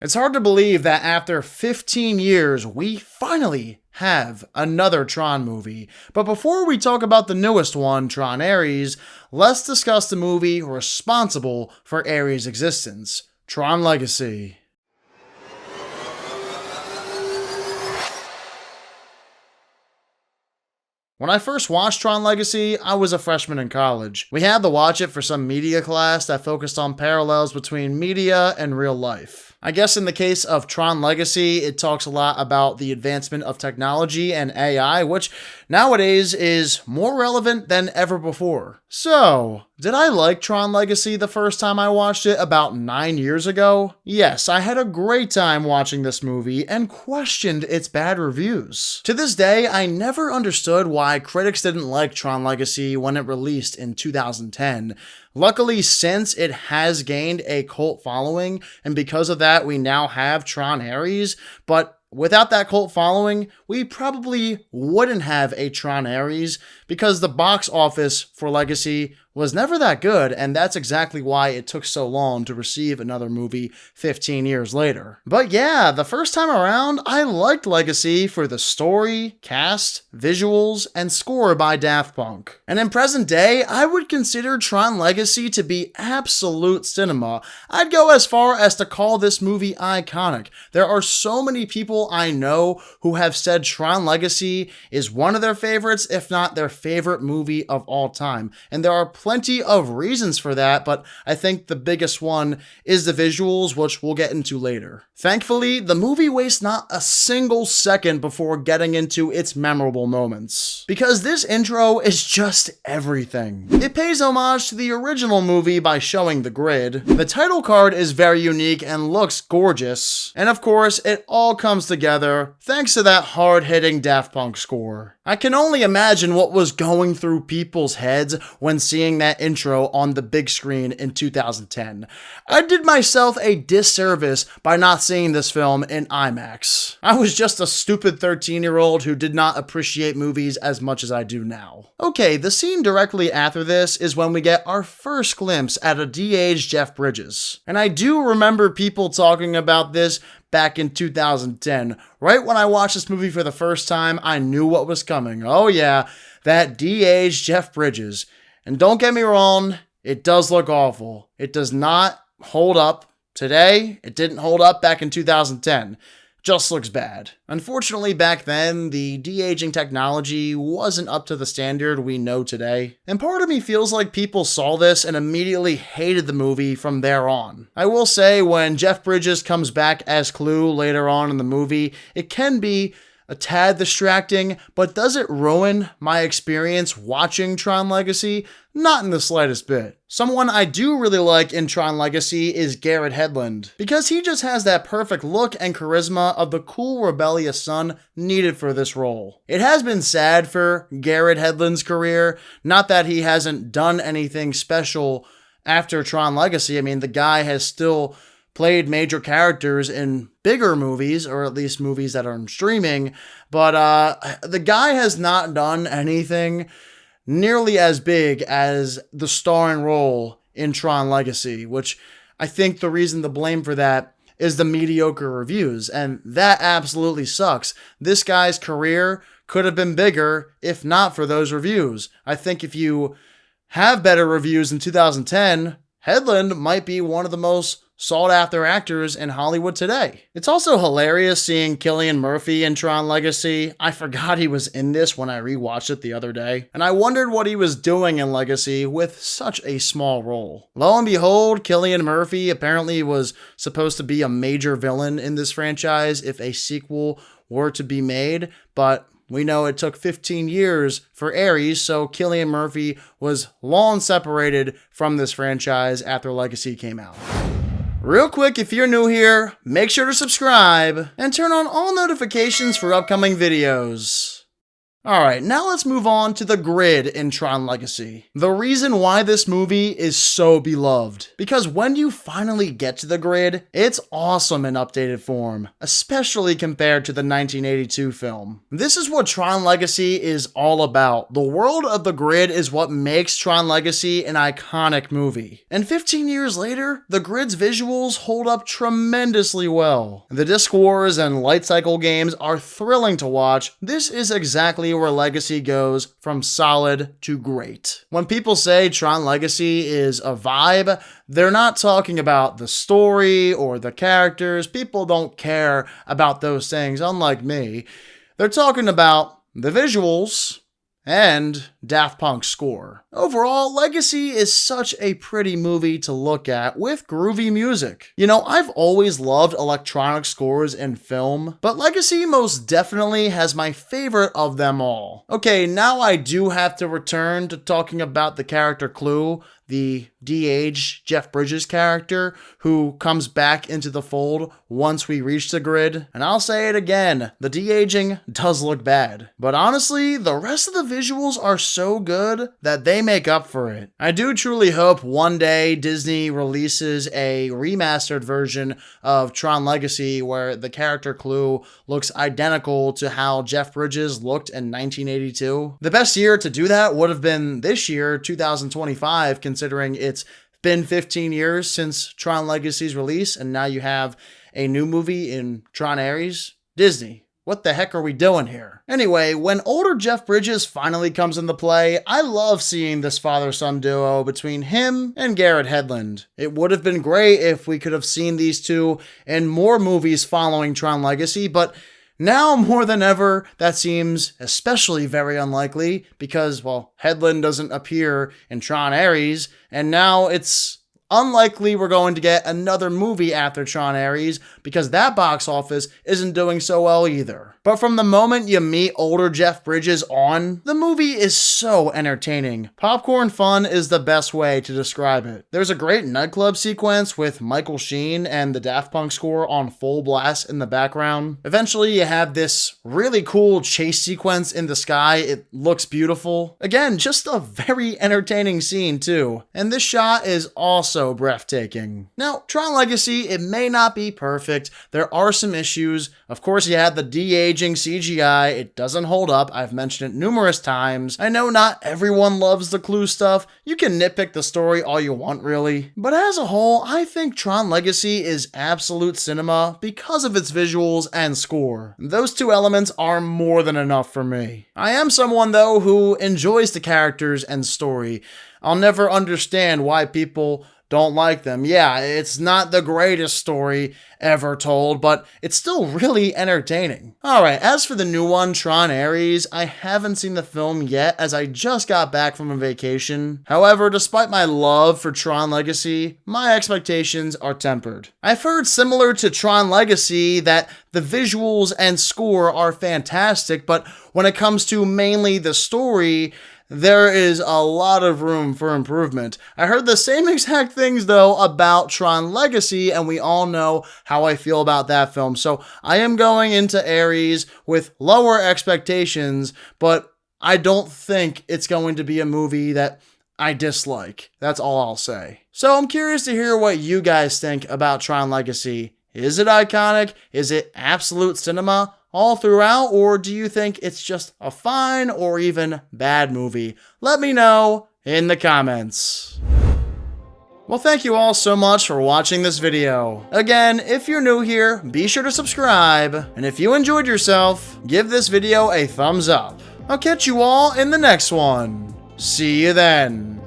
It's hard to believe that after 15 years, we finally have another Tron movie. But before we talk about the newest one, Tron Ares, let's discuss the movie responsible for Ares' existence, Tron Legacy. When I first watched Tron Legacy, I was a freshman in college. We had to watch it for some media class that focused on parallels between media and real life. I guess in the case of Tron Legacy, it talks a lot about the advancement of technology and AI, which nowadays is more relevant than ever before. So, did I like Tron Legacy the first time I watched it about 9 years ago? Yes, I had a great time watching this movie and questioned its bad reviews. To this day, I never understood why critics didn't like Tron Legacy when it released in 2010. Luckily, since it has gained a cult following, and because of that, we now have Tron Ares, but without that cult following, we probably wouldn't have a Tron Ares because the box office for Legacy was never that good, and that's exactly why it took so long to receive another movie 15 years later. But yeah, the first time around, I liked Legacy for the story, cast, visuals, and score by Daft Punk. And in present day, I would consider Tron Legacy to be absolute cinema. I'd go as far as to call this movie iconic. There are so many people I know who have said Tron Legacy is one of their favorites, if not their favorite movie of all time. And there are plenty of reasons for that, but I think the biggest one is the visuals, which we'll get into later. Thankfully, the movie wastes not a single second before getting into its memorable moments, because this intro is just everything. It pays homage to the original movie by showing the grid. The title card is very unique and looks gorgeous, and of course, it all comes together thanks to that hard-hitting Daft Punk score. I can only imagine what was going through people's heads when seeing that intro on the big screen in 2010. I did myself a disservice by not seeing this film in IMAX. I was just a stupid 13-year-old who did not appreciate movies as much as I do now. Okay, the scene directly after this is when we get our first glimpse at a de-aged Jeff Bridges. And I do remember people talking about this back in 2010. Right when I watched this movie for the first time, I knew what was coming. Oh yeah, that de-aged Jeff Bridges. And don't get me wrong, it does look awful. It does not hold up today. It didn't hold up back in 2010. Just looks bad. Unfortunately, back then, the de-aging technology wasn't up to the standard we know today. And part of me feels like people saw this and immediately hated the movie from there on. I will say, when Jeff Bridges comes back as Clue later on in the movie, it can be a tad distracting, but does it ruin my experience watching Tron Legacy? Not in the slightest bit. Someone I do really like in Tron Legacy is Garrett Hedlund, because he just has that perfect look and charisma of the cool, rebellious son needed for this role. It has been sad for Garrett Hedlund's career, not that he hasn't done anything special after Tron Legacy. I mean, the guy has still played major characters in bigger movies, or at least movies that are on streaming, but the guy has not done anything nearly as big as the starring role in Tron Legacy, which I think the reason to blame for that is the mediocre reviews, and that absolutely sucks. This guy's career could have been bigger if not for those reviews. I think if you have better reviews in 2010, Hedlund might be one of the most sought-after actors in Hollywood today. It's also hilarious seeing Cillian Murphy in Tron Legacy. I forgot he was in this when I rewatched it the other day, and I wondered what he was doing in Legacy with such a small role. Lo and behold, Cillian Murphy apparently was supposed to be a major villain in this franchise if a sequel were to be made, but we know it took 15 years for Ares, so Cillian Murphy was long separated from this franchise after Legacy came out. Real quick, if you're new here, make sure to subscribe and turn on all notifications for upcoming videos. Alright, now let's move on to the grid in Tron Legacy. The reason why this movie is so beloved. Because when you finally get to the grid, it's awesome in updated form, especially compared to the 1982 film. This is what Tron Legacy is all about. The world of the grid is what makes Tron Legacy an iconic movie. And 15 years later, the grid's visuals hold up tremendously well. The Disc Wars and Light Cycle games are thrilling to watch. This is exactly where Legacy goes from solid to great. When people say Tron Legacy is a vibe, they're not talking about the story or the characters. People don't care about those things, unlike me. They're talking about the visuals and Daft Punk's score. Overall, Legacy is such a pretty movie to look at with groovy music. You know, I've always loved electronic scores in film, but Legacy most definitely has my favorite of them all. Okay, now I do have to return to talking about the character Clue, the de-aged Jeff Bridges character who comes back into the fold once we reach the grid. And I'll say it again, the de-aging does look bad. But honestly, the rest of the visuals are so good that they make up for it. I do truly hope one day Disney releases a remastered version of Tron Legacy where the character Clue looks identical to how Jeff Bridges looked in 1982. The best year to do that would have been this year, 2025, considering it's been 15 years since Tron Legacy's release, and now you have a new movie in Tron Ares. Disney, what the heck are we doing here? Anyway, when older Jeff Bridges finally comes into play, I love seeing this father-son duo between him and Garrett Hedlund. It would have been great if we could have seen these two in more movies following Tron Legacy, but now more than ever, that seems especially very unlikely because, well, Hedlund doesn't appear in Tron Ares, and now it's unlikely we're going to get another movie after Tron Ares because that box office isn't doing so well either. But from the moment you meet older Jeff Bridges on, the movie is so entertaining. Popcorn fun is the best way to describe it. There's a great nightclub sequence with Michael Sheen and the Daft Punk score on full blast in the background. Eventually you have this really cool chase sequence in the sky. It looks beautiful. Again, just a very entertaining scene too. And this shot is also breathtaking. Now, Tron Legacy, it may not be perfect. There are some issues. Of course, you had the de-aging CGI. It doesn't hold up. I've mentioned it numerous times. I know not everyone loves the Clue stuff. You can nitpick the story all you want, really. But as a whole, I think Tron Legacy is absolute cinema because of its visuals and score. Those two elements are more than enough for me. I am someone, though, who enjoys the characters and story. I'll never understand why people don't like them. Yeah, it's not the greatest story ever told, but it's still really entertaining. Alright, as for the new one, Tron Ares, I haven't seen the film yet as I just got back from a vacation. However, despite my love for Tron Legacy, my expectations are tempered. I've heard similar to Tron Legacy that the visuals and score are fantastic, but when it comes to mainly the story, there is a lot of room for improvement. I heard the same exact things, though, about Tron Legacy, and we all know how I feel about that film. So I am going into Ares with lower expectations, but I don't think it's going to be a movie that I dislike. That's all I'll say. So I'm curious to hear what you guys think about Tron Legacy. Is it iconic? Is it absolute cinema all throughout, or do you think it's just a fine or even bad movie? Let me know in the comments. Well, thank you all so much for watching this video. Again, if you're new here, be sure to subscribe, and if you enjoyed yourself, give this video a thumbs up. I'll catch you all in the next one. See you then.